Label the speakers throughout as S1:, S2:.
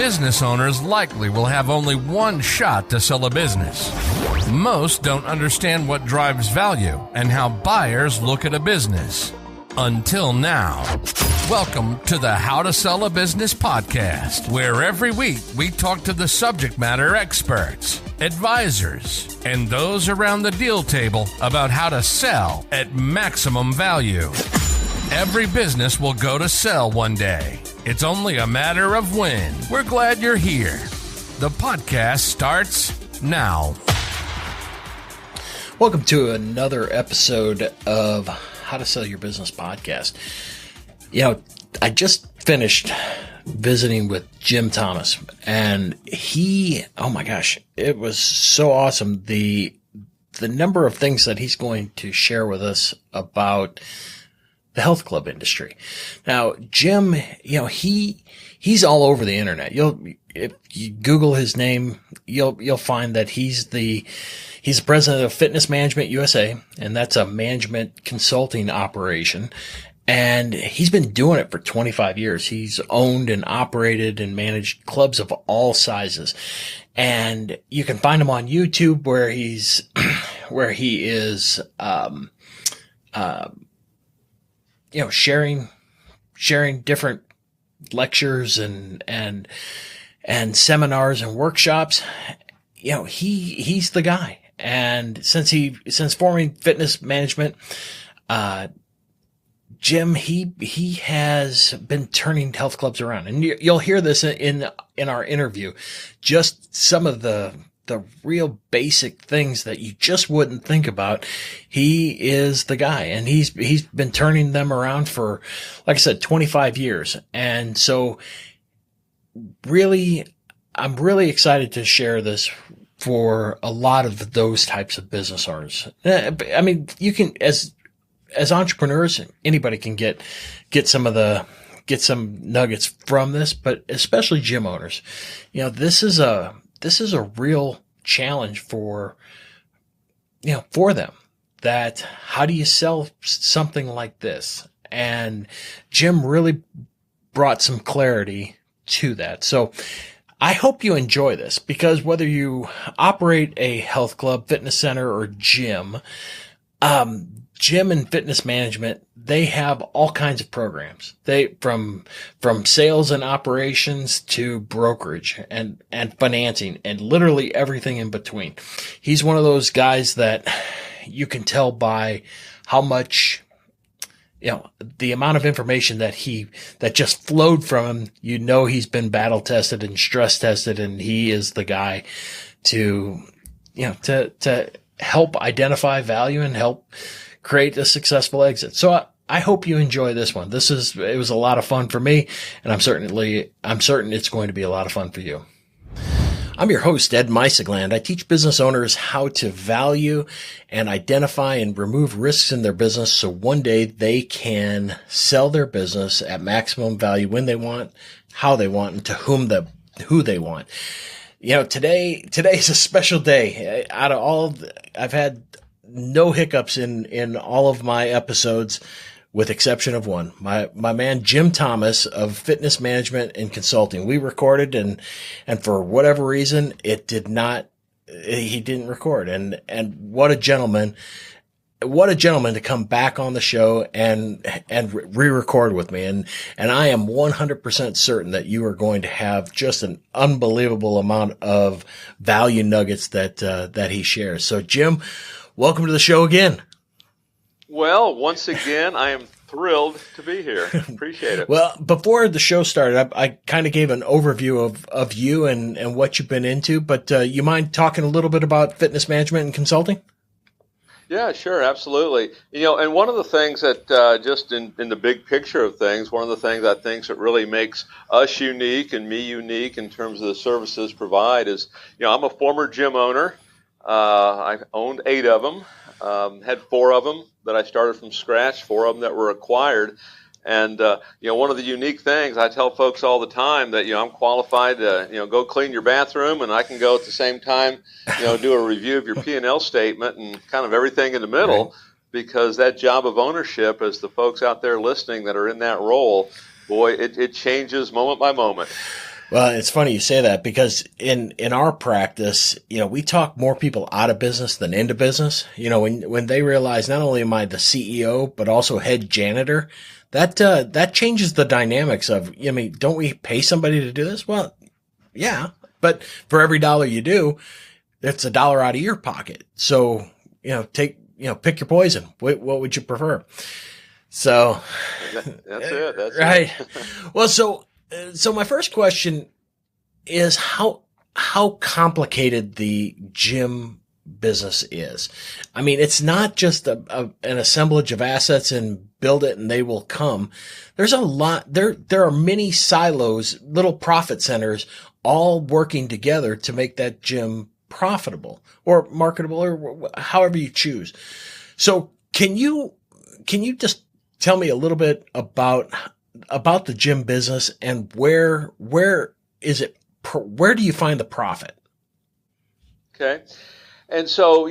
S1: business owners likely will have only one shot to sell a business. Most don't understand what drives value and how buyers look at a business. Until now. Welcome to the How to Sell a Business podcast, where every week we talk to the subject matter experts, advisors, and those around the deal table about how to sell at maximum value. Every business will go to sell one day. It's only a matter of when. We're glad you're here. The podcast starts now.
S2: Welcome to another episode of How to Sell Your Business podcast. You know, I just finished visiting with jthomas, and oh my gosh, it was so awesome. The number of things that he's going to share with us about the health club industry. Now, Jim, he's all over the internet. If you Google his name, you'll find that he's the president of Fitness Management USA, and that's a management consulting operation. And he's been doing it for 25 years. He's owned and operated and managed clubs of all sizes. And you can find him on YouTube where he is, sharing different lectures and seminars and workshops. He's the guy. And since forming Fitness Management, Jim, he has been turning health clubs around, and you'll hear this in our interview. Just some of the real basic things that you just wouldn't think about. He is the guy, and he's been turning them around for, like I said, 25 years. And so really, I'm really excited to share this for a lot of those types of business owners. I mean, you can, as entrepreneurs, anybody can get some nuggets from this, but especially gym owners. This is a real challenge for them. That how do you sell something like this? And Jim really brought some clarity to that. So I hope you enjoy this, because whether you operate a health club, fitness center, or gym and fitness management, they have all kinds of programs. From sales and operations to brokerage and financing and literally everything in between. He's one of those guys that you can tell by how much, the amount of information that just flowed from him. He's been battle tested and stress tested, and he is the guy to help identify value and help create a successful exit. So I hope you enjoy this one. It was a lot of fun for me, and I'm certain it's going to be a lot of fun for you. I'm your host, Ed Meisegland. I teach business owners how to value and identify and remove risks in their business so one day they can sell their business at maximum value when they want, how they want, and to who they want. Today's a special day. I've had no hiccups in all of my episodes, with exception of one. My man, jthomas of Fitness Management and Consulting. We recorded and for whatever reason, he didn't record. And what a gentleman to come back on the show and re-record with me. And I am 100% certain that you are going to have just an unbelievable amount of value nuggets that he shares. So Jim, welcome to the show again.
S3: Well, once again, I am thrilled to be here. Appreciate it.
S2: Well, before the show started, I kind of gave an overview of you and what you've been into, but you mind talking a little bit about Fitness Management and Consulting?
S3: Yeah, sure, absolutely. And one of the things that just in the big picture of things, one of the things I think that really makes us unique and me unique in terms of the services provide is, I'm a former gym owner. I owned 8 of them. Had 4 of them that I started from scratch, 4 of them that were acquired. And, one of the unique things I tell folks all the time that, I'm qualified to, go clean your bathroom, and I can go at the same time, do a review of your P&L statement and kind of everything in the middle, right. Because that job of ownership, as the folks out there listening that are in that role, boy, it changes moment by moment.
S2: Well, it's funny you say that because in our practice, we talk more people out of business than into business. When they realize not only am I the CEO, but also head janitor, that changes the dynamics of, don't we pay somebody to do this? Well, yeah, but for every dollar you do, it's $1 out of your pocket. So, pick your poison. What would you prefer? So
S3: that's it. That's
S2: right.
S3: it.
S2: Well, so my first question is how complicated the gym business is. I mean, it's not just an assemblage of assets and build it and they will come. There's a lot. There are many silos, little profit centers, all working together to make that gym profitable or marketable or however you choose. So can you just tell me a little bit about the gym business and where is it? Where do you find the profit?
S3: Okay. And so,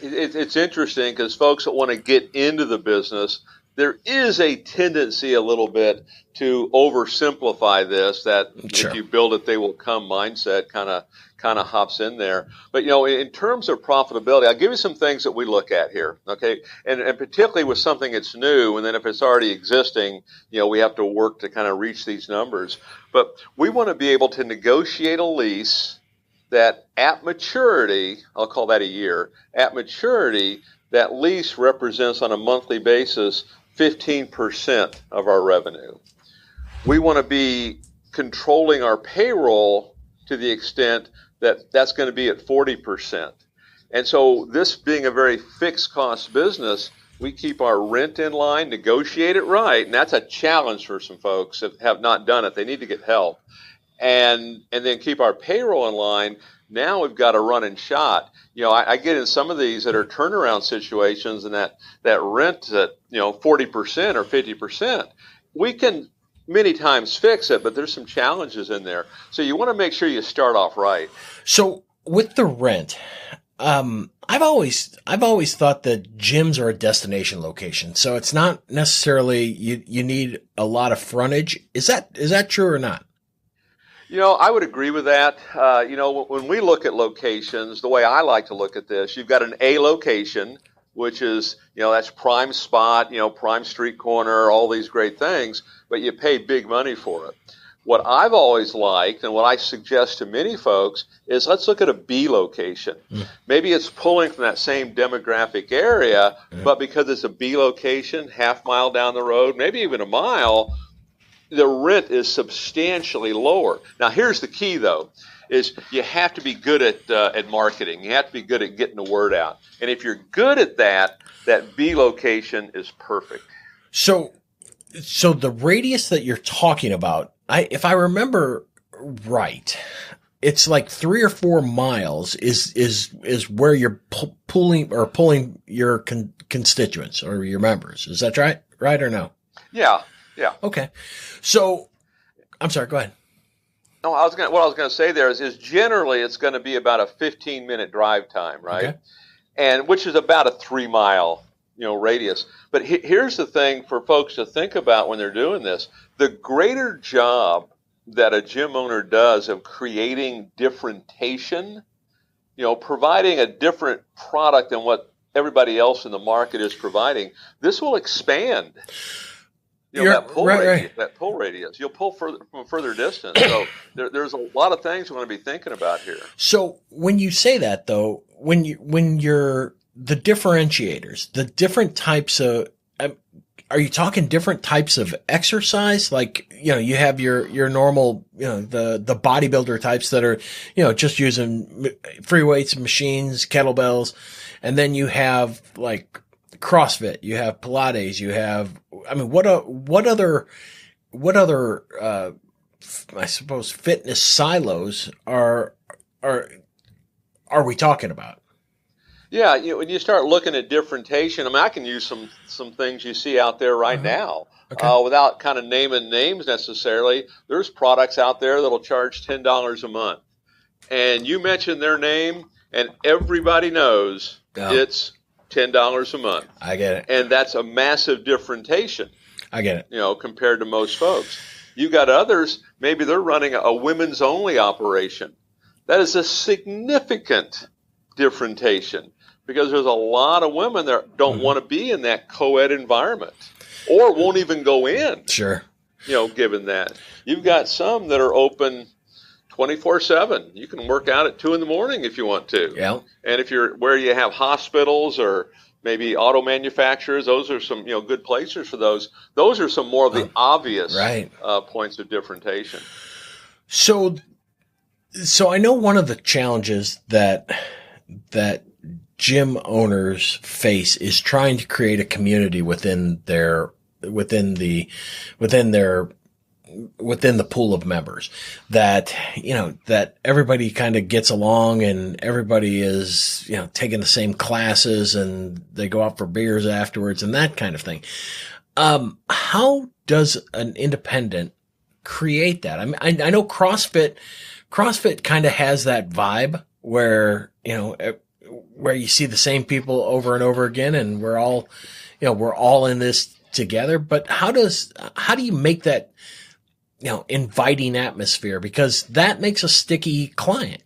S3: it's interesting because folks that want to get into the business, there is a tendency a little bit to oversimplify this, that
S2: Sure.
S3: If you build it, they will come mindset kind of hops in there. But, in terms of profitability, I'll give you some things that we look at here, okay? And particularly with something that's new, and then if it's already existing, we have to work to kind of reach these numbers. But we want to be able to negotiate a lease that at maturity, I'll call that a year, at maturity, that lease represents on a monthly basis 15% of our revenue. We want to be controlling our payroll to the extent that that's going to be at 40%. And so this being a very fixed cost business, we keep our rent in line, negotiate it right, and that's a challenge for some folks that have not done it. They need to get help. And then keep our payroll in line. Now we've got a running shot. I get in some of these that are turnaround situations, and that rent at 40% or 50%. We can many times fix it, but there's some challenges in there. So you want to make sure you start off right.
S2: So with the rent, I've always thought that gyms are a destination location. So it's not necessarily you need a lot of frontage. Is that true or not?
S3: I would agree with that. When we look at locations, the way I like to look at this, you've got an A location, which is, that's prime spot, prime street corner, all these great things, but you pay big money for it. What I've always liked and what I suggest to many folks is let's look at a B location. Maybe it's pulling from that same demographic area, but because it's a B location, half mile down the road, maybe even a mile, the rent is substantially lower. Now, here's the key, though, is you have to be good at marketing. You have to be good at getting the word out. And if you're good at that B location is perfect. So
S2: the radius that you're talking about, if I remember right, it's like 3 or 4 miles is where you're pulling your constituents or your members. Is that right or no?
S3: Yeah.
S2: Okay. So, I'm sorry, go ahead.
S3: No, what I was going to say there is generally it's going to be about a 15-minute drive time, right?
S2: Okay.
S3: And which is about a 3-mile, radius. But here's the thing for folks to think about when they're doing this. The greater job that a gym owner does of creating differentiation, providing a different product than what everybody else in the market is providing, this will expand. That pull radius, you'll pull further from a further distance. So there's a lot of things we want to be thinking about here.
S2: So when you say that, though, when you're the differentiators, the different types of, are you talking different types of exercise? Like, you have your normal, the bodybuilder types that are, just using free weights, machines, kettlebells, and then you have like CrossFit, you have Pilates, you have, what other, I suppose fitness silos are we talking about?
S3: Yeah. When you start looking at differentiation, I can use some things you see out there right now, without kind of naming names necessarily. There's products out there that'll charge $10 a month, and you mention their name and everybody knows it's $10 a month.
S2: I get it.
S3: And that's a massive differentiation.
S2: I get it.
S3: Compared to most folks. You got others, maybe they're running a women's only operation. That is a significant differentiation because there's a lot of women that don't want to be in that co-ed environment or won't even go in.
S2: Sure.
S3: Given that. You've got some that are open 24/7. You can work out at 2 a.m. if you want to.
S2: Yeah.
S3: And if you're where you have hospitals or maybe auto manufacturers, those are some good places for those. Those are some more of the obvious points of differentiation.
S2: So I know one of the challenges that gym owners face is trying to create a community within the pool of members that everybody kind of gets along and everybody is, taking the same classes and they go out for beers afterwards and that kind of thing. How does an independent create that? I mean, I know CrossFit kind of has that vibe where you see the same people over and over again and we're all in this together. But how do you make that, inviting atmosphere? Because that makes a sticky client,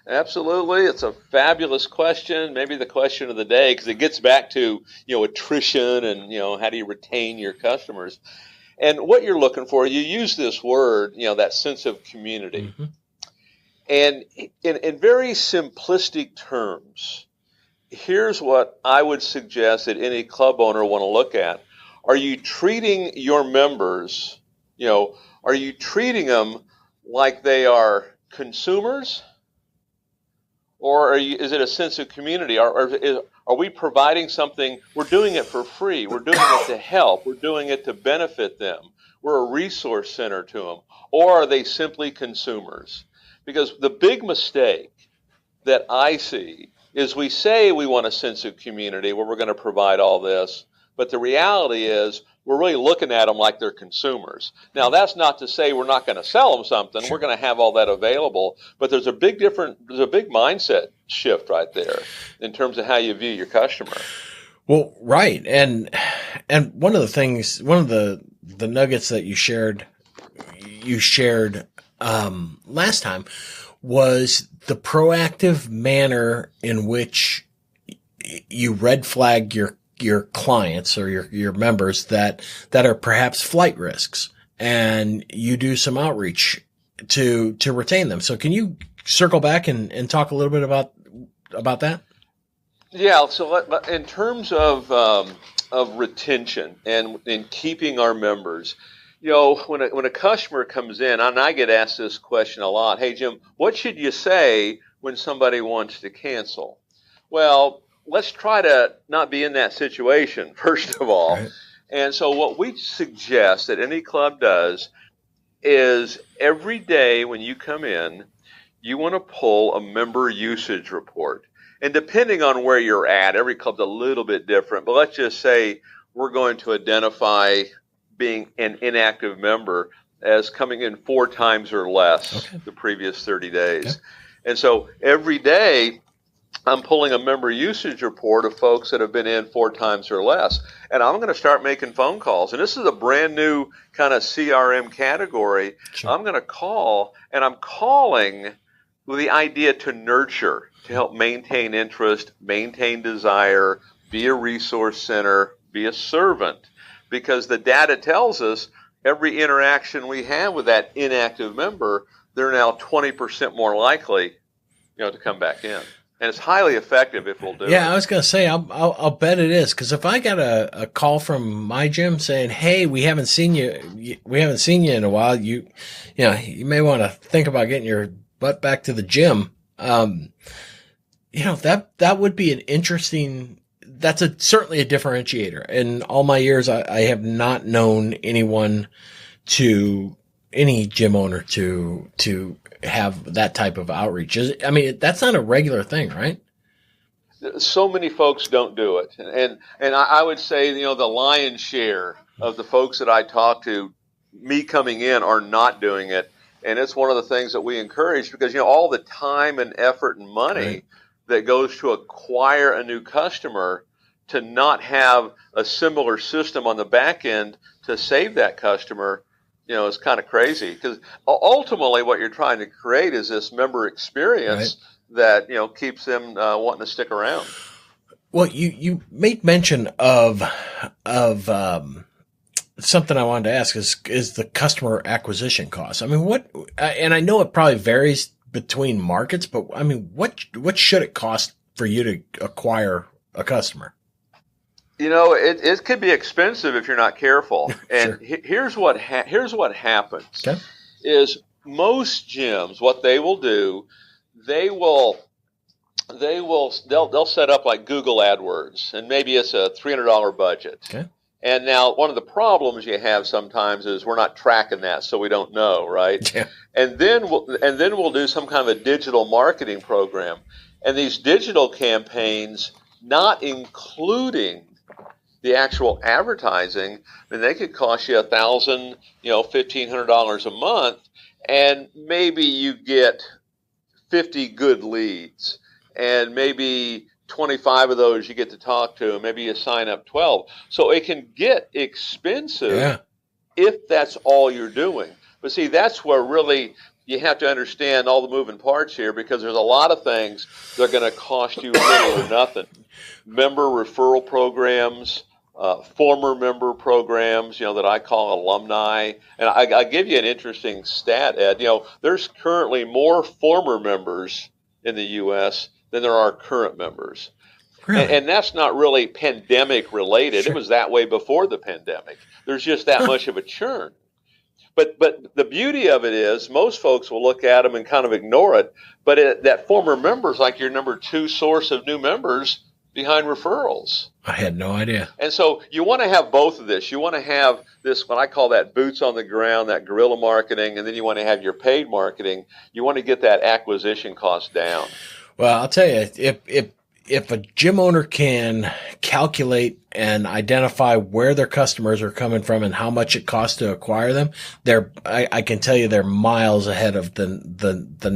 S3: Absolutely. It's a fabulous question, maybe the question of the day, because it gets back to, attrition and, how do you retain your customers? And what you're looking for, you use this word, that sense of community. Mm-hmm. And in very simplistic terms, here's what I would suggest that any club owner want to look at. Are you treating your members, are you treating them like they are consumers? Or is it a sense of community? Are we providing something? We're doing it for free. We're doing it to help. We're doing it to benefit them. We're a resource center to them. Or are they simply consumers? Because the big mistake that I see is we say we want a sense of community where we're going to provide all this, but the reality is we're really looking at them like they're consumers. Now, that's not to say we're not going to sell them something. Sure. We're going to have all that available, but there's a big mindset shift right there in terms of how you view your customer.
S2: Well, right. And one of the nuggets that you shared last time was the proactive manner in which you red flag your clients or your members that are perhaps flight risks, and you do some outreach to retain them. So can you circle back and talk a little bit about that?
S3: Yeah. So in terms of retention and keeping our members, when a customer comes in, and I get asked this question a lot, hey, Jim, what should you say when somebody wants to cancel? Well, let's try to not be in that situation, first of all. Right. And so what we suggest that any club does is every day when you come in, you want to pull a member usage report. And depending on where you're at, every club's a little bit different, but let's just say we're going to identify being an inactive member as coming in 4 times or less the previous 30 days. Okay. And so every day I'm pulling a member usage report of folks that have been in 4 times or less. And I'm going to start making phone calls. And this is a brand new kind of CRM category. Sure. I'm going to call, and I'm calling with the idea to nurture, to help maintain interest, maintain desire, be a resource center, be a servant. Because the data tells us every interaction we have with that inactive member, they're now 20% more likely, to come back in. And it's highly effective if we'll do it.
S2: Yeah, I was going to say, I'll bet it is. Because if I got a call from my gym saying, "Hey, we haven't seen you in a while. You may want to think about getting your butt back to the gym." That would be an interesting. That's certainly a differentiator. In all my years, I have not known any gym owner to have that type of outreach. That's not a regular thing, right?
S3: So many folks don't do it. And I would say, the lion's share of the folks that I talk to, me coming in, are not doing it. And it's one of the things that we encourage because, all the time and effort and money that goes to acquire a new customer, to not have a similar system on the back end to save that customer, is kind of crazy, because ultimately what you're trying to create is this member experience that, keeps them wanting to stick around.
S2: Well, you made mention of something I wanted to ask is the customer acquisition cost. I mean, and I know it probably varies between markets, but I mean, what should it cost for you to acquire a customer?
S3: It could be expensive if you're not careful. And
S2: Sure.
S3: here's what happens.
S2: Okay.
S3: Is most gyms, what they will do, they'll set up like Google AdWords, and maybe it's a $300 budget.
S2: Okay.
S3: And now one of the problems you have sometimes is we're not tracking that, so we don't know, right?
S2: Yeah.
S3: And then we'll do some kind of a digital marketing program. And these digital campaigns, not including the actual advertising, I mean, they could cost you $1,000, $1,500 a month, and maybe you get 50 good leads, and maybe 25 of those you get to talk to, and maybe you sign up 12. So it can get expensive if that's all you're doing. But see, that's where really you have to understand all the moving parts here, because there's a lot of things that are going to cost you little or nothing. Member referral programs, former member programs, that I call alumni. And I give you an interesting stat, Ed. There's currently more former members in the U.S. than there are current members.
S2: Really?
S3: And that's not really pandemic related.
S2: Sure.
S3: It was that way before the pandemic. There's just that much of a churn. But the beauty of it is most folks will look at them and kind of ignore it. But that former member is like your number 2 source of new members behind referrals.
S2: I had no idea.
S3: And so you want to have both of this. You want to have this, what I call that boots on the ground, that guerrilla marketing, and then you want to have your paid marketing. You want to get that acquisition cost down.
S2: Well, I'll tell you, if a gym owner can calculate and identify where their customers are coming from and how much it costs to acquire them, I can tell you they're miles ahead of the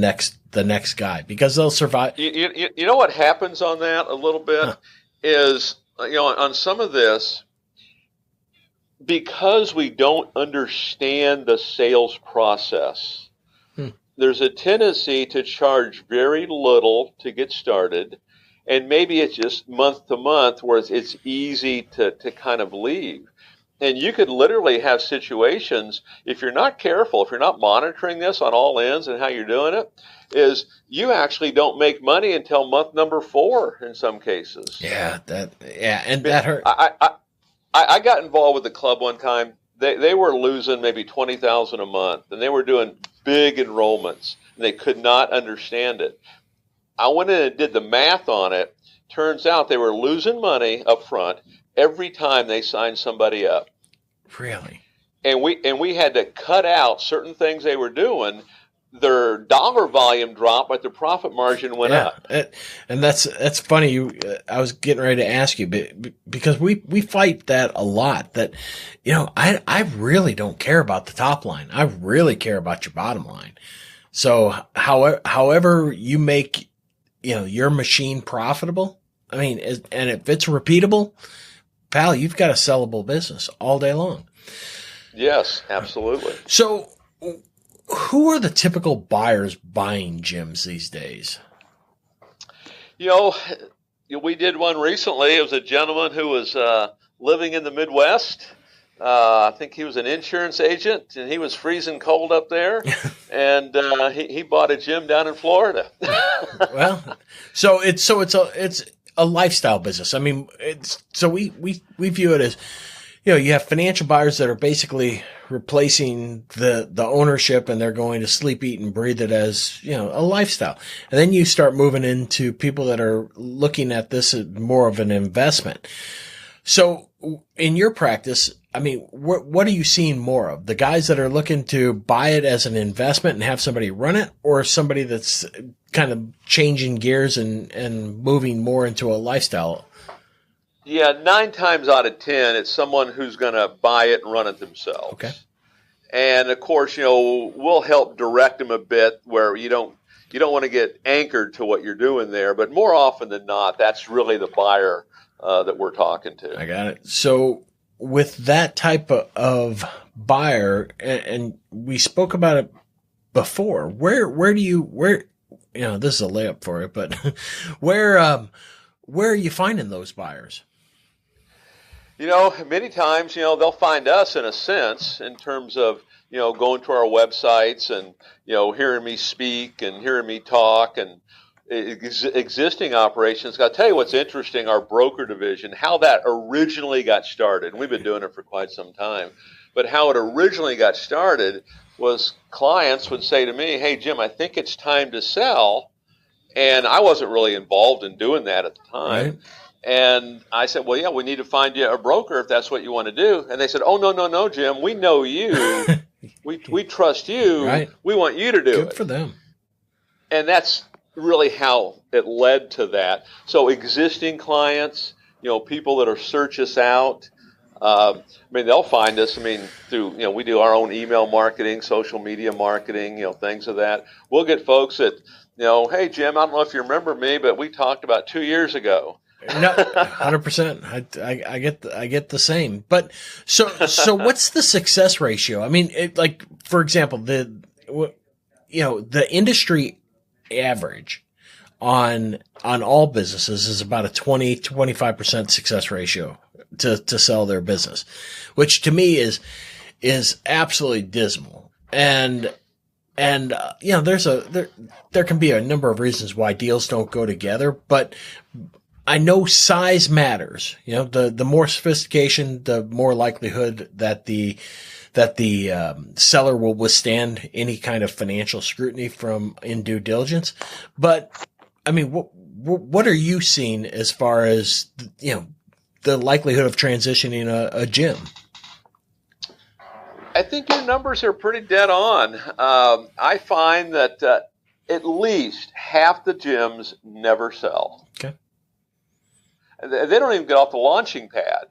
S2: next guy, because they'll survive.
S3: You know what happens on that a little bit is, on some of this, because we don't understand the sales process, there's a tendency to charge very little to get started. And maybe it's just month to month where it's easy to kind of leave. And you could literally have situations, if you're not careful, if you're not monitoring this on all ends and how you're doing it, is you actually don't make money until month number 4 in some cases.
S2: And that hurt.
S3: I got involved with the club one time. They were losing maybe $20,000 a month, and they were doing big enrollments, and they could not understand it. I went in and did the math on it. Turns out they were losing money up front every time they signed somebody up.
S2: Really?
S3: And we had to cut out certain things they were doing. Their dollar volume dropped, but their profit margin went up.
S2: And that's funny. I was getting ready to ask you, because we fight that a lot. That I really don't care about the top line. I really care about your bottom line. So however you make your machine profitable, I mean, and if it's repeatable, pal, you've got a sellable business all day long.
S3: Yes, absolutely.
S2: So who are the typical buyers buying gyms these days?
S3: We did one recently. It was a gentleman who was living in the Midwest. I think he was an insurance agent, and he was freezing cold up there, and he bought a gym down in Florida.
S2: Well, so it's a lifestyle business. I mean, we view it as, you have financial buyers that are basically replacing the ownership, and they're going to sleep, eat, and breathe it as, a lifestyle. And then you start moving into people that are looking at this as more of an investment. So in your practice, I mean, what are you seeing more of? The guys that are looking to buy it as an investment and have somebody run it, or somebody that's kind of changing gears and moving more into a lifestyle?
S3: Yeah, 9 times out of 10, it's someone who's going to buy it and run it themselves.
S2: Okay.
S3: And of course, we'll help direct them a bit where you don't want to get anchored to what you're doing there. But more often than not, that's really the buyer that we're talking to.
S2: I got it. So with that type of buyer, and we spoke about it before, where this is a layup for it, but where are you finding those buyers?
S3: Many times, they'll find us in a sense in terms of, going to our websites and, hearing me speak and hearing me talk and existing operations. I'll tell you what's interesting, our broker division, how that originally got started. And we've been doing it for quite some time. But how it originally got started was clients would say to me, "Hey, Jim, I think it's time to sell." And I wasn't really involved in doing that at the time.
S2: Right.
S3: And I said, "Well, yeah, we need to find you a broker if that's what you want to do." And they said, "Oh, no, Jim, we know you. we trust you.
S2: Right.
S3: We want you to do it."
S2: Good for them.
S3: And that's really how it led to that. So existing clients, people that are search us out, they'll find us, through, we do our own email marketing, social media marketing, things of that. We'll get folks that, "Hey, Jim, I don't know if you remember me, but we talked about 2 years ago."
S2: No, 100%. I get the same. But so what's the success ratio? For example, the industry average on all businesses is about a 20-25% success ratio to sell their business, which to me is absolutely dismal. And there can be a number of reasons why deals don't go together, but I know size matters. The more sophistication, the more likelihood that the seller will withstand any kind of financial scrutiny in due diligence. But what are you seeing as far as the likelihood of transitioning a gym?
S3: I think your numbers are pretty dead on. I find that at least half the gyms never sell.
S2: Okay.
S3: They don't even get off the launching pad.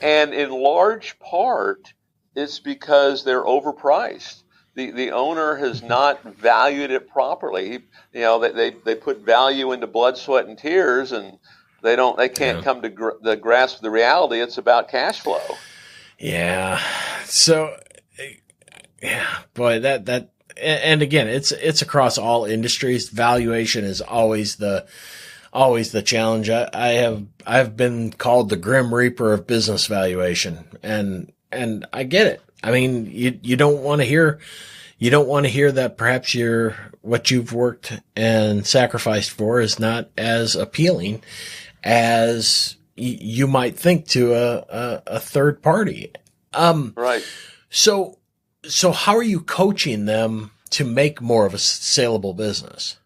S3: And in large part, it's because they're overpriced. The owner has not valued it properly. They put value into blood, sweat, and tears, and they can't come to the grasp of the reality. It's about cash flow. Yeah.
S2: So, boy, that, and again, it's across all industries. Valuation is always the challenge. I've been called the grim reaper of business valuation, and I get it. You don't want to hear that perhaps what you've worked and sacrificed for is not as appealing as you might think to a third party.
S3: Right.
S2: So how are you coaching them to make more of a saleable business?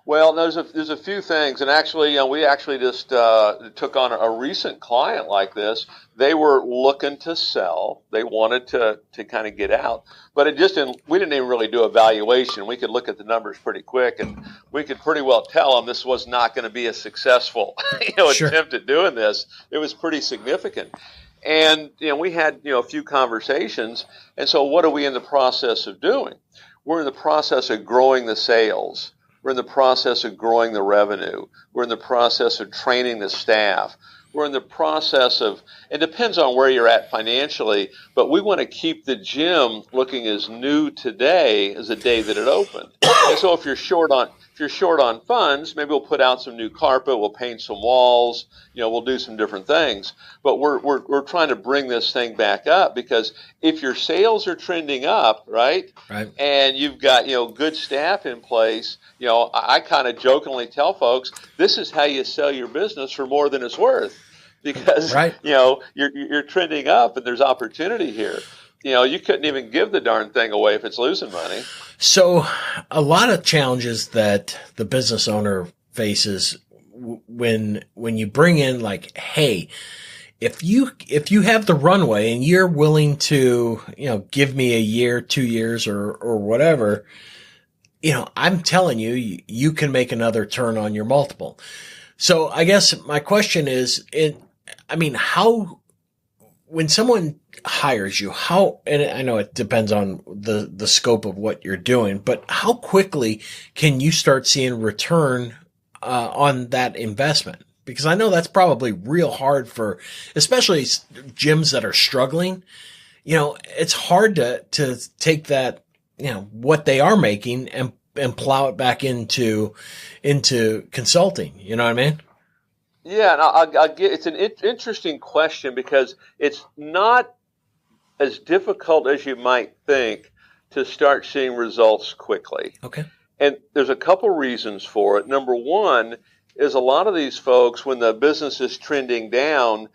S3: Well, there's a few things, and actually, we actually just took on a recent client like this. They were looking to sell. They wanted to kind of get out, but we didn't even really do a valuation. We could look at the numbers pretty quick, and we could pretty well tell them this was not going to be a successful
S2: Sure.
S3: attempt at doing this. It was pretty significant. And we had a few conversations, and so what are we in the process of doing? We're in the process of growing the sales. We're in the process of growing the revenue. We're in the process of training the staff. We're in the process of, it depends on where you're at financially, but we want to keep the gym looking as new today as the day that it opened. And so if you're short on funds, maybe we'll put out some new carpet, we'll paint some walls, we'll do some different things. But we're trying to bring this thing back up, because if your sales are trending up, right? And you've got good staff in place, I kind of jokingly tell folks, this is how you sell your business for more than it's worth, because
S2: right.
S3: You're trending up and there's opportunity here. You couldn't even give the darn thing away if it's losing money.
S2: So a lot of challenges that the business owner faces when you bring in, like, hey, if you have the runway and you're willing to, give me a year, 2 years or whatever, I'm telling you, you can make another turn on your multiple. So I guess my question is, how, when someone hires you, and I know it depends on the scope of what you're doing, but how quickly can you start seeing return on that investment? Because I know that's probably real hard for, especially gyms that are struggling. You know, it's hard to take that, you know, what they are making and plow it back into consulting. You know what I mean?
S3: Yeah, and I get it's an interesting question because it's not as difficult as you might think to start seeing results quickly.
S2: Okay.
S3: And there's a couple reasons for it. Number one is a lot of these folks, when the business is trending down,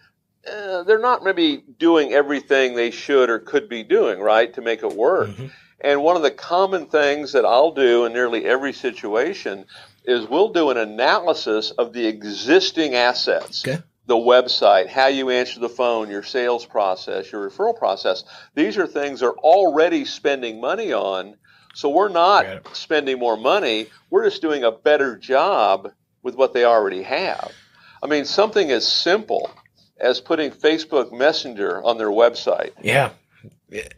S3: they're not maybe doing everything they should or could be doing, right, to make it work. Mm-hmm. And one of the common things that I'll do in nearly every situation is we'll do an analysis of the existing assets. Okay. The website, how you answer the phone, your sales process, your referral process. These are things they're already spending money on. So we're not spending more money. We're just doing a better job with what they already have. I mean, something as simple as putting Facebook Messenger on their website.
S2: Yeah.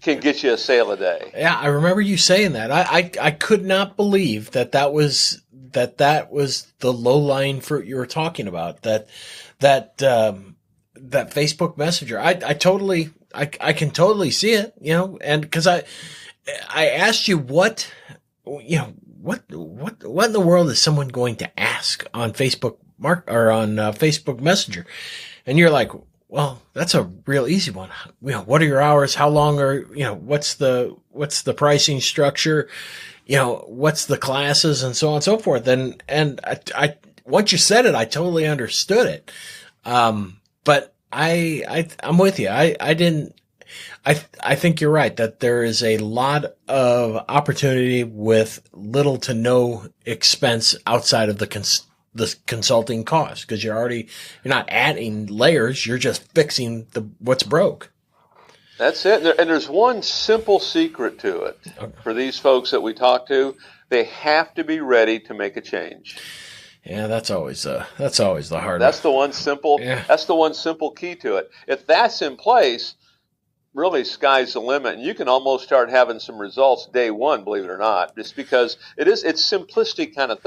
S3: Can get you a sale a day.
S2: Yeah, I remember you saying that. I could not believe that was the low-lying fruit you were talking about. That Facebook Messenger. I can totally see it, you know, and because I asked you what in the world is someone going to ask on Facebook Facebook Messenger, and you're like, well, that's a real easy one. You know, what are your hours? How long are, you know, what's the pricing structure? You know, what's the classes and so on and so forth. And I once you said it, I totally understood it. But I'm with you. I think you're right that there is a lot of opportunity with little to no expense outside of the consulting cost, because you're not adding layers, you're just fixing what's broke.
S3: That's it. And there's one simple secret to it. For these folks that we talk to, they have to be ready to make a change.
S2: Yeah, that's always the hard.
S3: That's the one simple. Yeah. That's the one simple key to it. If that's in place, really sky's the limit, and you can almost start having some results day one. Believe it or not, just because it's simplistic kind of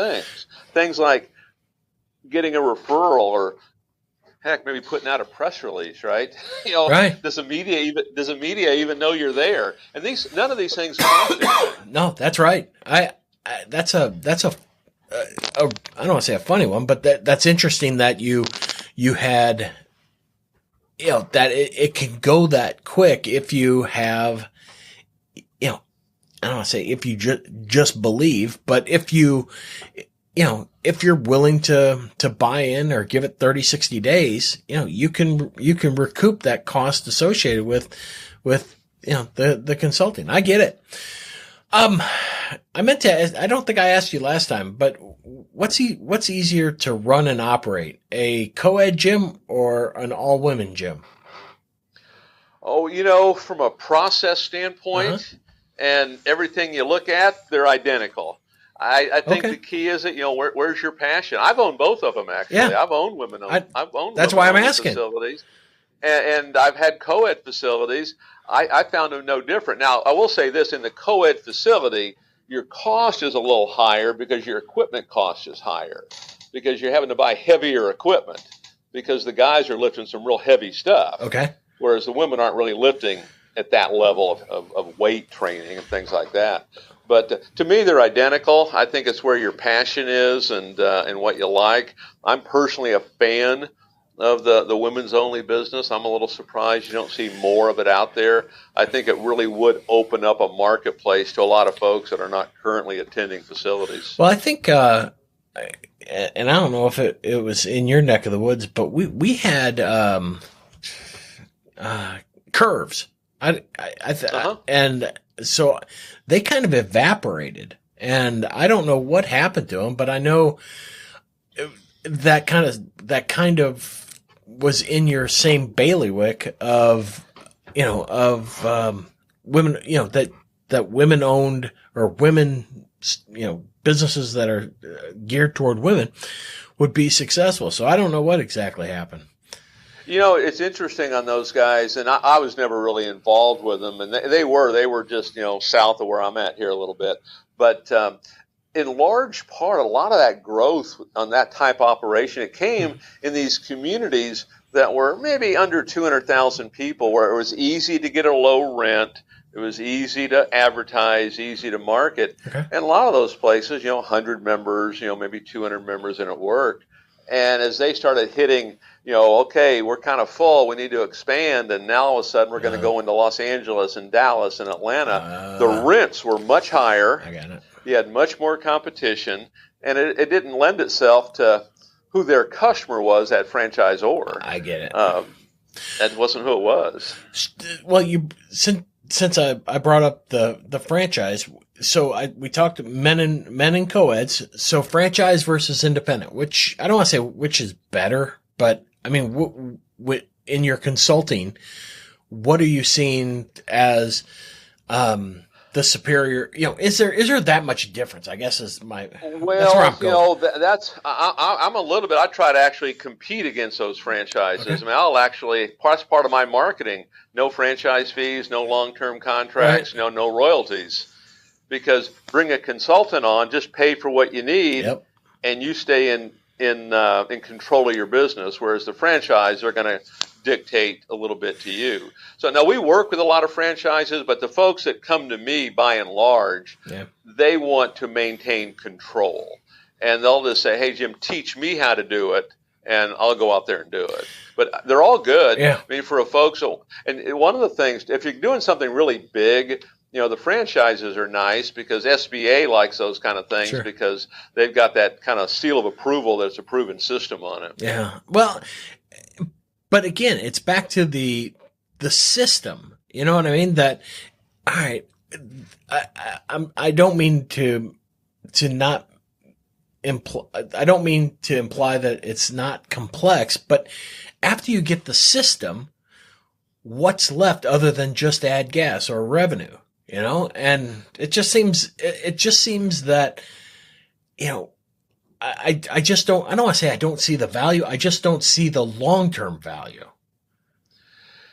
S3: things like getting a referral, or heck, maybe putting out a press release, right? You know, right. Does the media even know you're there? And none of these things cost anything.
S2: No, that's right. That's a I don't want to say a funny one, but that's interesting that you had, you know, that it can go that quick if you have, you know, I don't want to say if you just believe, but if you know, if you're willing to buy in or give it 30, 60 days, you know, you can recoup that cost associated with, you know, the consulting. I get it. I meant to, I don't think I asked you last time, but what's easier to run and operate, a co-ed gym or an all-women gym?
S3: Oh, you know, from a process standpoint and everything you look at, they're identical. I think the key is that, you know, where's your passion? I've owned both of them, actually. Yeah. I've owned women-owned.
S2: That's why I'm asking.
S3: Facilities, and I've had co-ed facilities. I found them no different. Now, I will say this, in the co-ed facility, your cost is a little higher because your equipment cost is higher, because you're having to buy heavier equipment because the guys are lifting some real heavy stuff. Okay. Whereas the women aren't really lifting at that level of weight training and things like that. But to me, they're identical. I think it's where your passion is and what you like. I'm personally a fan of the women's only business. I'm a little surprised you don't see more of it out there. I think it really would open up a marketplace to a lot of folks that are not currently attending facilities.
S2: Well, I think, and I don't know if it was in your neck of the woods, but we had curves. And so they kind of evaporated, and I don't know what happened to them, but I know that kind of was in your same bailiwick of, you know, women, you know, that women owned or women, you know, businesses that are geared toward women would be successful. So I don't know what exactly happened.
S3: You know, it's interesting on those guys, and I was never really involved with them, and they were just, you know, south of where I'm at here a little bit. But in large part, a lot of that growth on that type of operation, it came in these communities that were maybe under 200,000 people, where it was easy to get a low rent. It was easy to advertise, easy to market.
S2: Okay.
S3: And a lot of those places, 100 members, maybe 200 members, and it worked. And as they started hitting, okay, we're kind of full, we need to expand. And now all of a sudden we're going to go into Los Angeles and Dallas and Atlanta. The rents were much higher.
S2: I got it.
S3: You had much more competition, and it didn't lend itself to who their customer was, that franchisor.
S2: I get it.
S3: That wasn't who it was.
S2: Well, since I brought up the franchise, so we talked men and co-eds. So franchise versus independent, which I don't want to say which is better, but I mean, in your consulting, what are you seeing as the superior? Is there that much difference? I guess is my
S3: well.
S2: That's where I'm going.
S3: I'm a little bit. I try to actually compete against those franchises.
S2: Okay.
S3: I mean, I'll actually, that's part of my marketing. No franchise fees, no long-term contracts,
S2: Right.
S3: no royalties. Because bring a consultant on, just pay for what you need,
S2: Yep.
S3: and you stay in control of your business. Whereas the franchise are going to dictate a little bit to you. So now we work with a lot of franchises, but the folks that come to me, by and large, they want to maintain control, and they'll just say, "Hey, Jim, teach me how to do it, and I'll go out there and do it." But they're all good.
S2: Yeah.
S3: I mean, for a folks, and one of the things, if you're doing something really big, the franchises are nice because SBA likes those kind of things.
S2: Sure.
S3: Because they've got that kind of seal of approval that's a proven system on it.
S2: Yeah. Well, but again, it's back to the system. You know what I mean? That, all right, I don't mean to not imply, I don't mean to imply that it's not complex, but after you get the system, what's left other than just add gas or revenue? And it just seems that, I don't want to say I don't see the value. I just don't see the long-term value.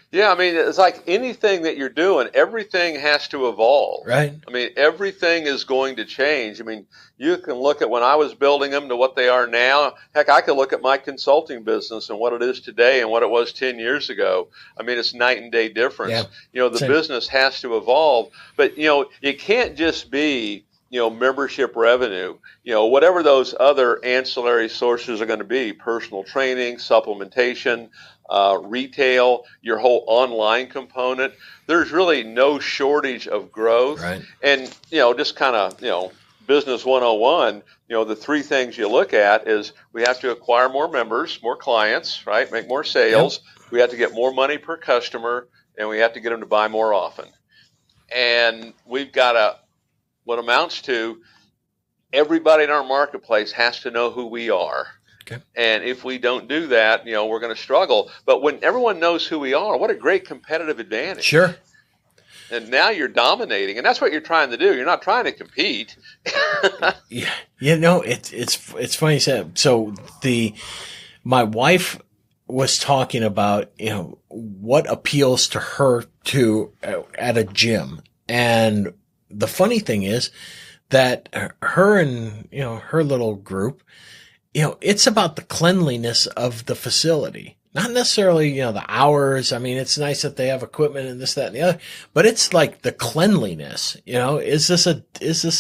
S3: Yeah, I mean, it's like anything that you're doing, everything has to evolve.
S2: Right.
S3: I mean, everything is going to change. I mean, you can look at when I was building them to what they are now. Heck, I can look at my consulting business and what it is today and what it was 10 years ago. I mean, it's night and day difference.
S2: Yeah.
S3: The business has to evolve. But, it can't just be, membership revenue, whatever those other ancillary sources are going to be, personal training, supplementation, retail, your whole online component. There's really no shortage of growth.
S2: Right.
S3: And, just kind of, business 101, the three things you look at is we have to acquire more members, more clients, right? Make more sales. Yep. We have to get more money per customer, and we have to get them to buy more often. And we've got what amounts to everybody in our marketplace has to know who we are.
S2: Okay.
S3: And if we don't do that, we're going to struggle. But when everyone knows who we are, what a great competitive advantage.
S2: Sure.
S3: And now you're dominating, and that's what you're trying to do. You're not trying to compete.
S2: Yeah. It's funny you said. So my wife was talking about, what appeals to her at a gym. And the funny thing is that her and, her little group, it's about the cleanliness of the facility, not necessarily, the hours. I mean, it's nice that they have equipment and this, that, and the other, but it's like the cleanliness, is this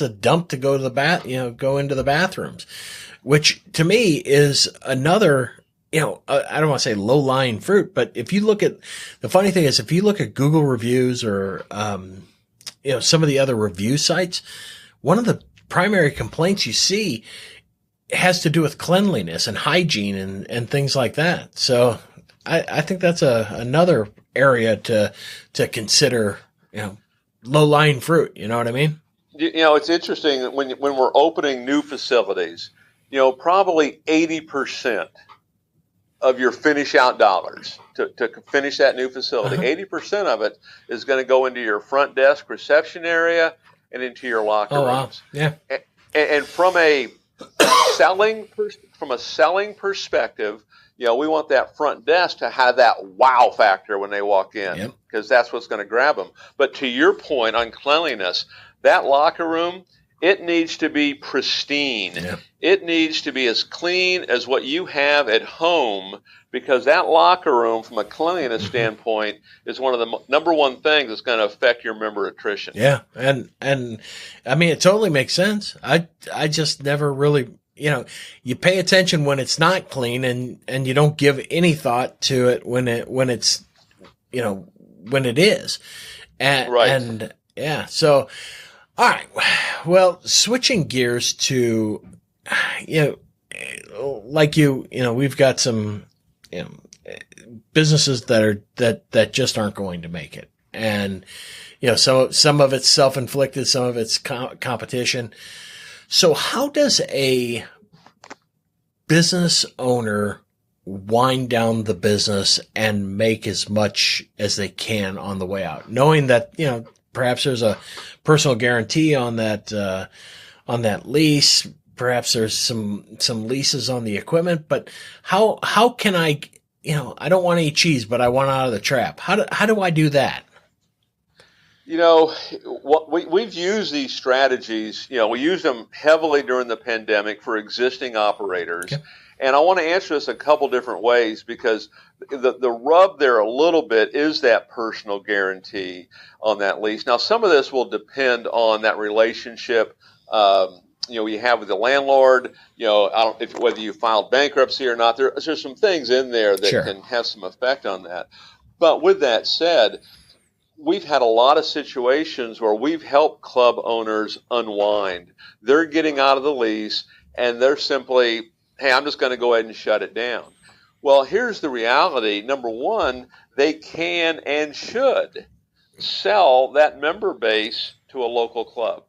S2: a dump to go to the go into the bathrooms, which to me is another, I don't want to say low lying fruit, but if you look at, the funny thing is if you look at Google reviews or, some of the other review sites, one of the primary complaints you see has to do with cleanliness and hygiene and things like that. So I think that's another area to consider, low lying fruit. You know what I mean?
S3: It's interesting that when we're opening new facilities, probably 80% of your finish out dollars to finish that new facility, 80% of it is going to go into your front desk reception area and into your locker rooms.
S2: Wow. Yeah.
S3: And from a selling perspective, we want that front desk to have that wow factor when they walk in, because that's what's going to grab them. But to your point on cleanliness, that locker room It needs to be pristine.
S2: Yeah.
S3: It needs to be as clean as what you have at home, because that locker room, from a cleanliness standpoint, is one of the number one things that's going to affect your member attrition.
S2: Yeah. And I mean, it totally makes sense. I just never really, you pay attention when it's not clean, and you don't give any thought to it when it's, when it is. And,
S3: Right.
S2: And yeah, so, all right. Well, switching gears to, we've got some, businesses that just aren't going to make it. And, so some of it's self-inflicted, some of it's competition. So how does a business owner wind down the business and make as much as they can on the way out, knowing that, perhaps there's a personal guarantee on that lease. Perhaps there's some leases on the equipment, but how can I don't want to eat cheese, but I want out of the trap. How do I do that?
S3: What we've used these strategies, we used them heavily during the pandemic for existing operators. Okay. And I want to answer this a couple different ways, because the rub there a little bit is that personal guarantee on that lease. Now, some of this will depend on that relationship you have with the landlord. Whether you filed bankruptcy or not. There's some things in there that can have some effect on that. But with that said, we've had a lot of situations where we've helped club owners unwind. They're getting out of the lease, and they're simply, hey, I'm just going to go ahead and shut it down. Well, here's the reality. Number one, they can and should sell that member base to a local club.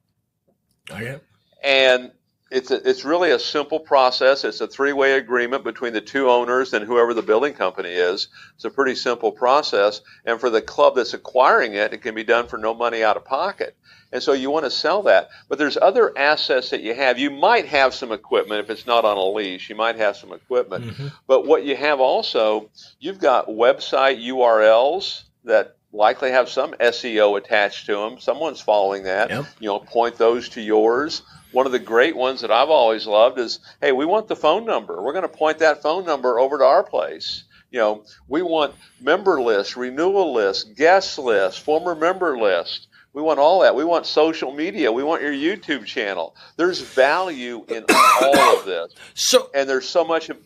S2: Okay.
S3: And it's really a simple process. It's a three-way agreement between the two owners and whoever the building company is. It's a pretty simple process. And for the club that's acquiring it, it can be done for no money out of pocket. And so you want to sell that. But there's other assets that you have. You might have some equipment if it's not on a lease. You might have some equipment. Mm-hmm. But what you have also, you've got website URLs that likely have some SEO attached to them. Someone's following that. Yep. Point those to yours. One of the great ones that I've always loved is, hey, we want the phone number. We're going to point that phone number over to our place. We want member lists, renewal lists, guest lists, former member list. We want all that. We want social media. We want your YouTube channel. There's value in all of this. And there's so much of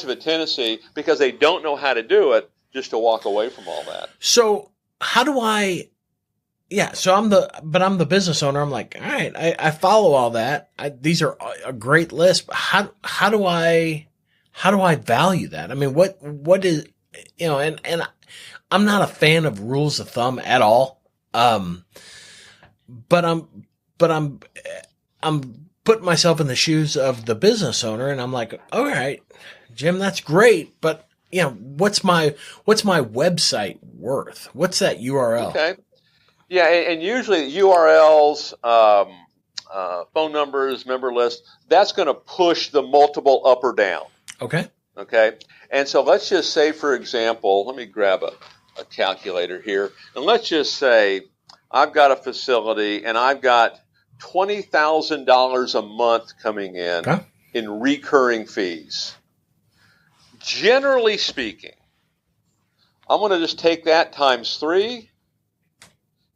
S3: a tendency, because they don't know how to do it, just to walk away from all that.
S2: So how do I? Yeah, so I'm the business owner. I'm like, all right, I follow all that. These are a great list. But how do I value that? I mean, what is, and I'm not a fan of rules of thumb at all. But I'm putting myself in the shoes of the business owner, and I'm like, all right, Jim, that's great, but what's my website worth? What's that URL?
S3: Okay. Yeah, and usually URLs, phone numbers, member lists, that's going to push the multiple up or down.
S2: Okay.
S3: And so let's just say, for example, let me grab a calculator here, and let's just say I've got a facility and I've got $20,000 a month coming in recurring fees. Generally speaking, I'm going to just take that times 3.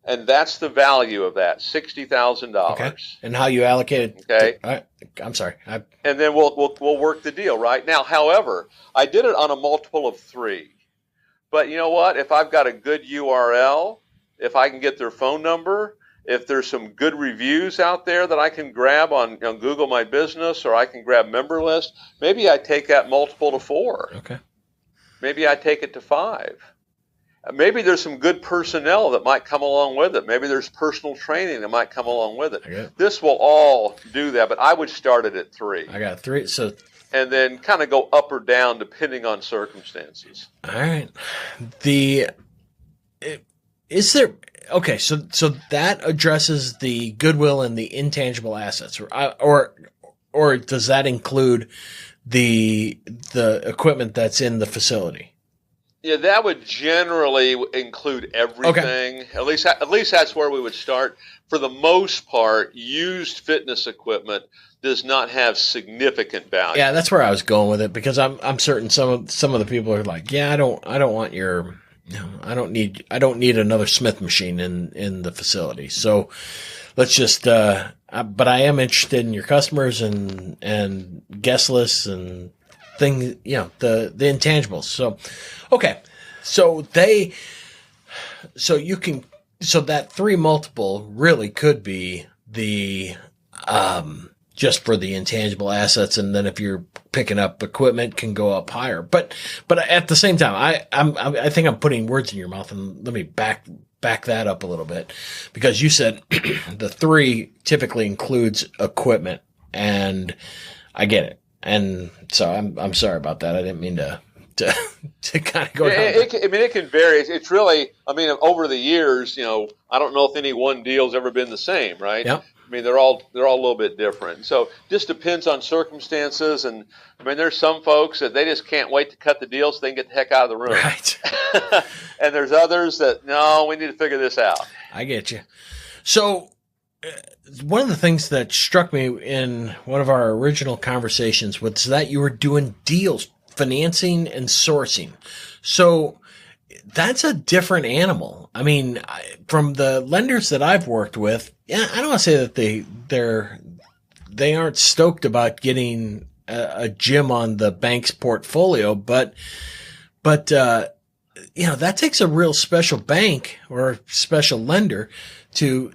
S3: And that's the value of that, $60,000.
S2: Okay. And how you allocate it?
S3: Okay.
S2: I'm sorry.
S3: And then we'll work the deal right now. However, I did it on a multiple of 3. But you know what? If I've got a good URL, if I can get their phone number, if there's some good reviews out there that I can grab on Google My Business, or I can grab member list, maybe I take that multiple to 4.
S2: Okay.
S3: Maybe I take it to 5. Maybe there's some good personnel that might come along with it. Maybe there's personal training that might come along with it.
S2: Okay.
S3: This will all do that, but I would start it at 3.
S2: I got 3. So,
S3: and then kind of go up or down depending on circumstances.
S2: All right. So that addresses the goodwill and the intangible assets, or does that include the equipment that's in the facility?
S3: Yeah, that would generally include everything.
S2: Okay.
S3: At least that's where we would start. For the most part, used fitness equipment does not have significant value.
S2: Yeah, that's where I was going with it, because I'm certain some of the people are like, yeah, I don't want your, I don't need another Smith machine in the facility. So let's just, but I am interested in your customers and guest lists and things, the intangibles. So, okay. So that 3 multiple really could be the, just for the intangible assets. And then if you're picking up equipment, can go up higher. But at the same time, I think I'm putting words in your mouth, and let me back that up a little bit, because you said the 3 typically includes equipment, and I get it. And so I'm sorry about that. I didn't mean to kind of go down.
S3: It can vary. It's really, over the years, I don't know if any one deal's ever been the same, right?
S2: Yep.
S3: They're all a little bit different. So just depends on circumstances. And there's some folks that they just can't wait to cut the deal so they can get the heck out of the room.
S2: Right.
S3: And there's others that, no, we need to figure this out.
S2: I get you. So one of the things that struck me in one of our original conversations was that you were doing deals, financing and sourcing. So that's a different animal. From the lenders that I've worked with, yeah, I don't want to say that they aren't stoked about getting a gym on the bank's portfolio, but that takes a real special bank or special lender to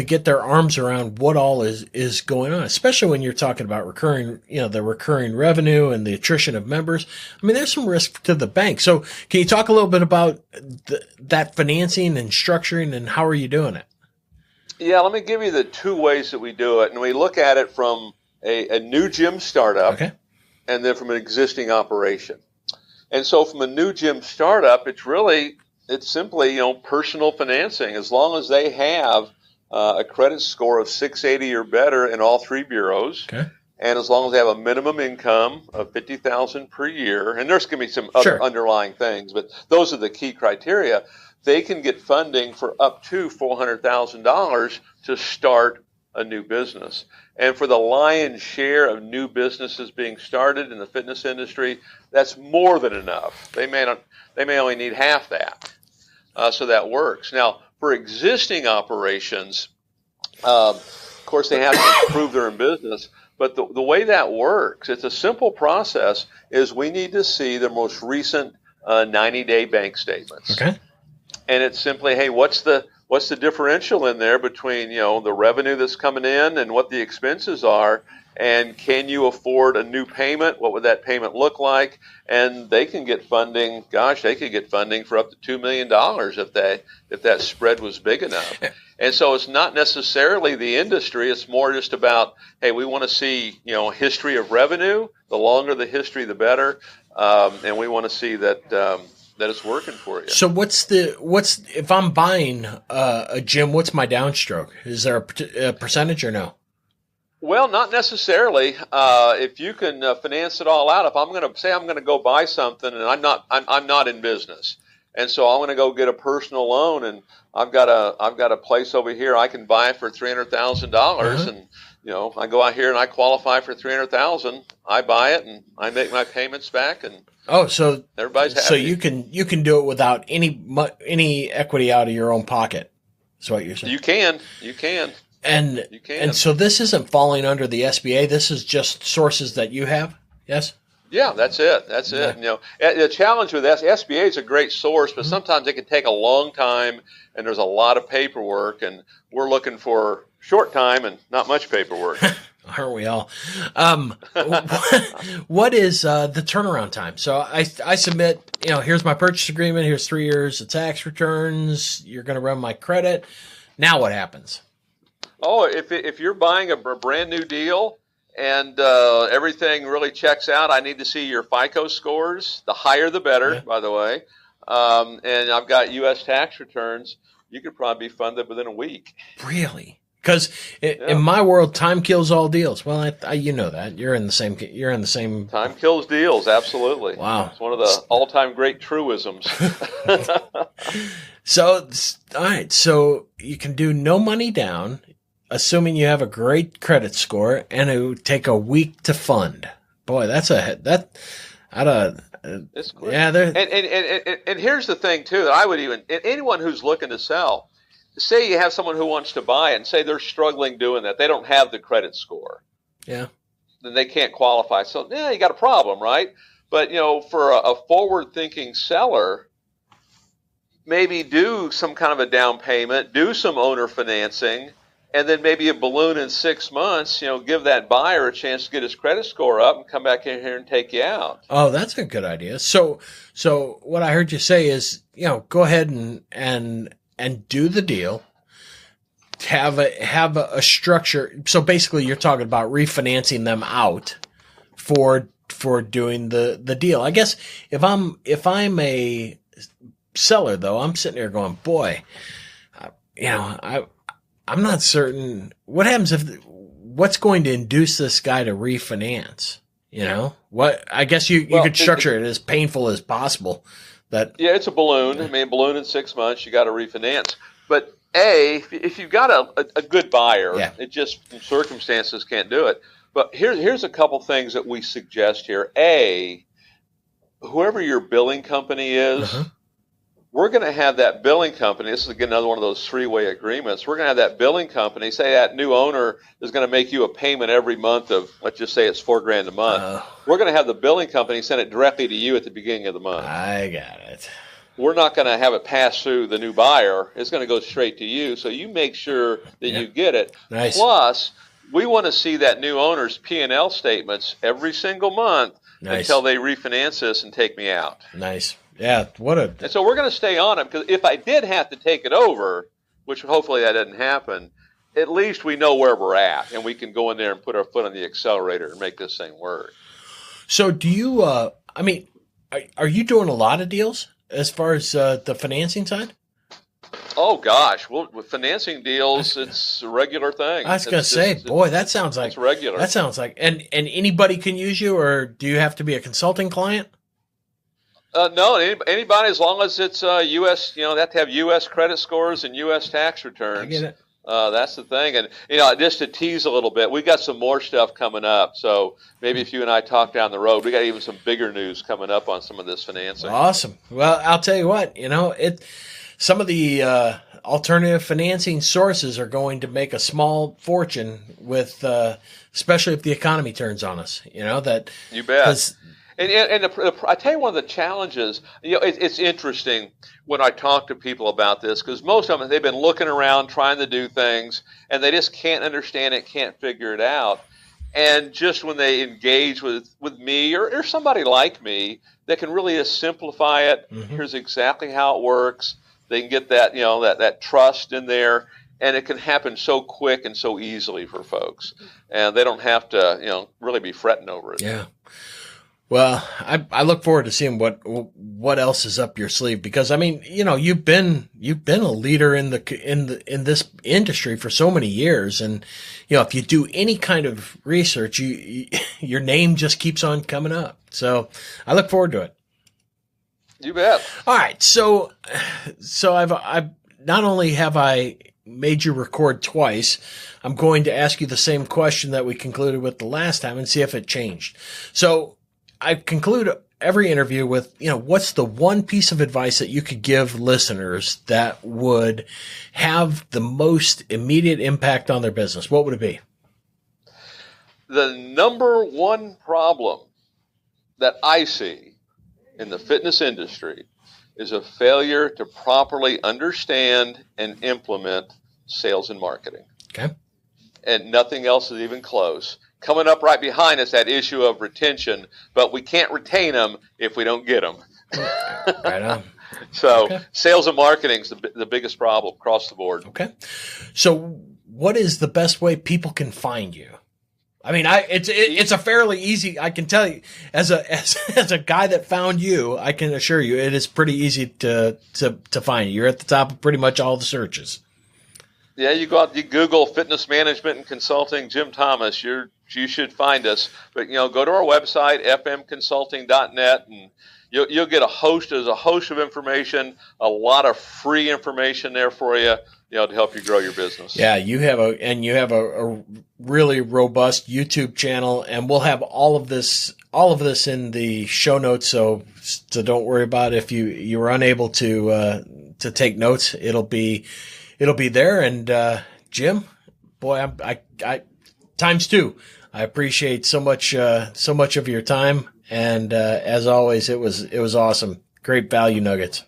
S2: get their arms around what all is going on, especially when you're talking about the recurring revenue and the attrition of members. There's some risk to the bank. So can you talk a little bit about that financing and structuring, and how are you doing it?
S3: Yeah, let me give you the 2 ways that we do it. And we look at it from a new gym startup,
S2: okay,
S3: and then from an existing operation. And so from a new gym startup, it's simply, personal financing, as long as they have a credit score of 680 or better in all 3 bureaus.
S2: Okay.
S3: And as long as they have a minimum income of $50,000 per year, and there's going to be some other underlying things, but those are the key criteria, they can get funding for up to $400,000 to start a new business. And for the lion's share of new businesses being started in the fitness industry, that's more than enough. They may only need half that. So that works. Now, for existing operations, of course, they have to prove they're in business. But the way that works, it's a simple process, is we need to see the most recent 90-day bank statements.
S2: Okay.
S3: And it's simply, hey, what's the differential in there between, the revenue that's coming in and what the expenses are, and can you afford a new payment? What would that payment look like? And they can get funding. Gosh, they could get funding for up to $2 million if that spread was big enough. And so it's not necessarily the industry. It's more just about, hey, we want to see, history of revenue. The longer the history, the better. And we want to see that that it's working for you.
S2: So if I'm buying a gym, what's my downstroke? Is there a percentage or no?
S3: Well, not necessarily. If you can finance it all out, if I'm going to go buy something, and I'm not in business, and so I'm going to go get a personal loan, and I've got a place over here I can buy it for $300,000, and I go out here and I qualify for $300,000. I buy it and I make my payments back, and
S2: so
S3: everybody's happy.
S2: So you can do it without any equity out of your own pocket. That's what you're saying.
S3: You can.
S2: And
S3: you can.
S2: And so this isn't falling under the SBA. This is just sources that you have. Yes.
S3: Yeah, that's it. That's it. The challenge with SBA is a great source, but sometimes it can take a long time, and there's a lot of paperwork, and we're looking for short time and not much paperwork.
S2: Aren't we all? What is the turnaround time? So I submit, here's my purchase agreement. Here's 3 years of tax returns. You're going to run my credit. Now what happens?
S3: Oh, if you're buying a brand new deal and everything really checks out, I need to see your FICO scores. The higher the better, by the way. And I've got U.S. tax returns. You could probably be funded within a week.
S2: Really? Because in my world, time kills all deals. Well, you know that you're in the same.
S3: Time kills deals. Absolutely.
S2: Wow.
S3: It's one of the all-time great truisms.
S2: So, all right. So you can do no money down, assuming you have a great credit score, and it would take a week to fund. Boy, it's great. Yeah.
S3: And here's the thing too, that I would anyone who's looking to sell, say you have someone who wants to buy it and say they're struggling doing that. They don't have the credit score.
S2: Yeah.
S3: Then they can't qualify. So, yeah, you got a problem, right? But, for a forward-thinking seller, maybe do some kind of a down payment, do some owner financing, and then maybe a balloon in 6 months, give that buyer a chance to get his credit score up and come back in here and take you out.
S2: Oh, that's a good idea. So what I heard you say is, go ahead and do the deal, have a structure. So basically you're talking about refinancing them out for doing the deal. I guess if I'm a seller though, I'm sitting there going, boy, I'm not certain what happens what's going to induce this guy to refinance, what, I guess you could structure it as painful as possible.
S3: Yeah, it's a balloon. I mean, a balloon in 6 months, you got to refinance. But if you've got a good buyer, it just from circumstances can't do it. But here's a couple things that we suggest here. Whoever your billing company is, we're going to have that billing company. This is again another one of those three-way agreements. We're going to have that billing company say that new owner is going to make you a payment every month of, let's just say it's $4,000 a month. We're going to have the billing company send it directly to you at the beginning of the month.
S2: I got it.
S3: We're not going to have it pass through the new buyer. It's going to go straight to you. So you make sure that you get it.
S2: Nice.
S3: Plus, we want to see that new owner's P&L statements every single month until they refinance this and take me out.
S2: Nice. Yeah,
S3: and so we're going to stay on it, because if I did have to take it over, which hopefully that doesn't happen, at least we know where we're at, and we can go in there and put our foot on the accelerator and make this thing work.
S2: So do you, are you doing a lot of deals as far as the financing side?
S3: Oh, gosh. Well, with financing deals, it's a regular thing.
S2: I was going to say, boy, that sounds like –
S3: it's regular.
S2: That sounds like – and anybody can use you, or do you have to be a consulting client?
S3: No, anybody, as long as it's U.S., they have to have U.S. credit scores and U.S. tax returns.
S2: I get it.
S3: That's the thing. And, just to tease a little bit, we got some more stuff coming up. So maybe if you and I talk down the road, we got even some bigger news coming up on some of this financing.
S2: Awesome. Well, I'll tell you what, some of the alternative financing sources are going to make a small fortune with, especially if the economy turns on us, that.
S3: You bet. And I tell you, one of the challenges, it's interesting when I talk to people about this, because most of them, they've been looking around trying to do things, and they just can't understand it, can't figure it out. And just when they engage with me or somebody like me that can really just simplify it, here's exactly how it works. They can get that, that trust in there, and it can happen so quick and so easily for folks. And they don't have to, really be fretting over it.
S2: Yeah. Well, I look forward to seeing what else is up your sleeve, because you've been a leader in this industry for so many years, and if you do any kind of research, your name just keeps on coming up. So I look forward to it.
S3: You bet.
S2: All right, so I've not only have I made you record twice, I'm going to ask you the same question that we concluded with the last time and see if it changed. So I conclude every interview with, what's the one piece of advice that you could give listeners that would have the most immediate impact on their business? What would it be?
S3: The number one problem that I see in the fitness industry is a failure to properly understand and implement sales and marketing.
S2: Okay.
S3: And nothing else is even close. Coming up right behind us, that issue of retention, but we can't retain them if we don't get them.
S2: Right on.
S3: So sales and marketing is the biggest problem across the board.
S2: Okay. So what is the best way people can find you? I mean, it's a fairly easy, I can tell you, as a guy that found you, I can assure you it is pretty easy to find you. You're at the top of pretty much all the searches.
S3: Yeah, you go out, you Google fitness management and consulting, Jim Thomas. You should find us. But go to our website, fmconsulting.net, and you'll get there's a host of information, a lot of free information there for you, to help you grow your business.
S2: Yeah, you have a really robust YouTube channel, and we'll have all of this in the show notes. So don't worry about if you were unable to take notes. It'll be there. And Jim, boy, I times two. I appreciate so much of your time, and as always, it was awesome. Great value nuggets.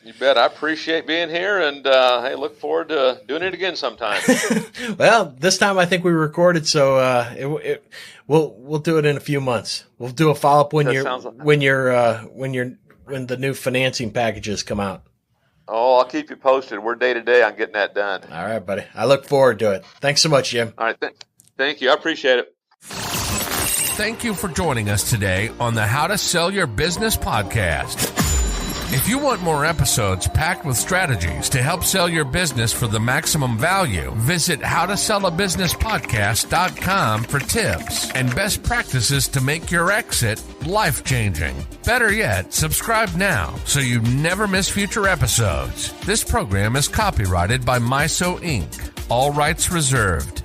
S3: You bet. I appreciate being here, and hey, look forward to doing it again sometime.
S2: Well, this time I think we recorded, so we'll do it in a few months. We'll do a follow up when the new financing packages come out.
S3: Oh, I'll keep you posted. We're day to day on getting that done.
S2: All right, buddy. I look forward to it. Thanks so much, Jim.
S3: All right. Thank you. I appreciate it.
S1: Thank you for joining us today on the How to Sell Your Business podcast. If you want more episodes packed with strategies to help sell your business for the maximum value, visit howtosellabusinesspodcast.com for tips and best practices to make your exit life-changing. Better yet, subscribe now so you never miss future episodes. This program is copyrighted by MISO Inc. All rights reserved.